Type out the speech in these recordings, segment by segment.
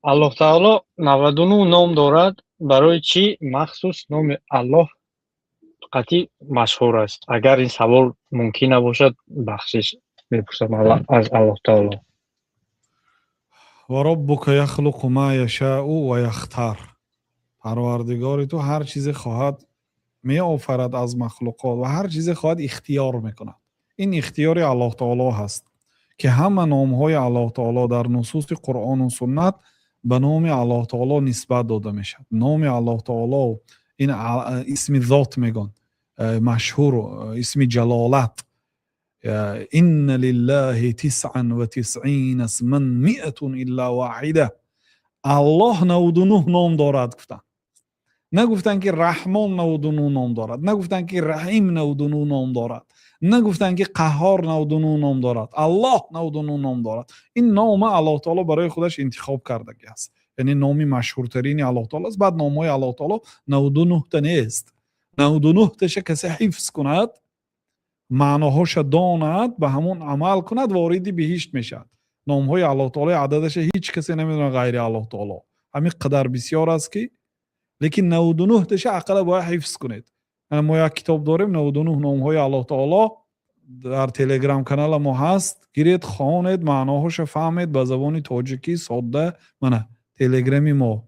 аллоҳ таоло 99 ном дорад. Барои чӣ махсус номи Аллоҳ қатъӣ машҳур аст? Агар ин савол мумкин набошад, бахшиш мепурсам аз Аллоҳ таоло. ва роббука яхлуқу ма яшаъу ва яхтар. парвардигори ту ҳар чизе хоҳад меофарад аз махлуқот ва ҳар чизе хоҳад ихтиёр мекунад. ин ихтиёри Аллоҳ таоло ҳаст ки ҳама номҳои Аллоҳ таоло дар нусуси Қуръону Суннат ба номи Аллоҳ таоло нисбат дода мешавад. Номи Аллоҳ таоло ин исми зот мегон, машҳур исми ҷалолат. инна лиллаҳи тисъан ва тисъина исман миъатун илла ваҳида. Аллоҳ 99 ном дорад гуфтанд. نگفتن که رحمان 99 نام دارد، نگفتن که رحیم 99 نام دارد، نگفتن که قهار 99 نام دارد، الله 99 نام دارد. این نام الله تعالی برای خودش انتخاب کردگی است. یعنی نامی مشهورترین الله تعالی است. بعد نامهای الله تعالی 99 تا نیست. 99 تاش کسی حفظ کند، معناهاش داند، به همون عمل کند، وارد بهشت میشد. نامهای الله تعالی عددش هیچ کسی نمیدونه غیر الله تعالی. همین قدر بسیار است که لیکن 99 تاش عقل باید حفظ کنید. ما یک کتاب داریم 99 نامهای الله تعالی در تلگرام کانال ما هست. گیرید خوانید، معناهاش فهمید به زبان تاجیکی ساده. من تلگرامی ما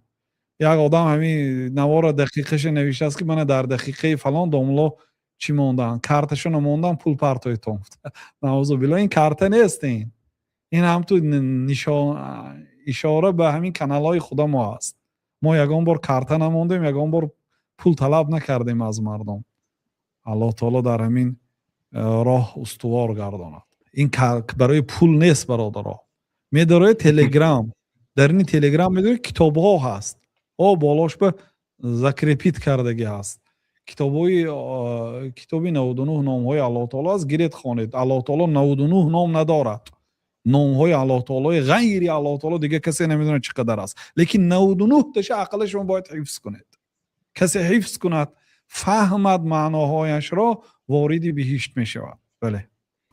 یک آدم همین نوار دقیقش نوشته است که من در دقیقه فلان داملا چی موندن، کارتشو نموندم، پول پرتوی تونفت. نعوذ بالله، این کارت نیست. این هم تو نشان اشاره به همین کانال های خدا ما هست. ما یگان بار کارت نموندیم، یگان بار پول طلب نکردیم از مردم. الله تعالی در همین راه استوار گرداند. این برای پول نیست برادرها. میداره تلگرام، در این تلگرام میداره کتاب ها هست. بالاش به ذکر پیت کردگی هست. کتابی 99 نام های الله تعالی است. گیرید خوانید. الله تعالی 99 نام ندارد. نام های الله تعالی غیر الله تعالی دیگه کسی نمیدونه چقدر است. لیکن 99 تاش عقلش رو باید حفظ کنید. کسی حفظ کند، فهمد معناهایش را، وارد بهشت می شود. بله.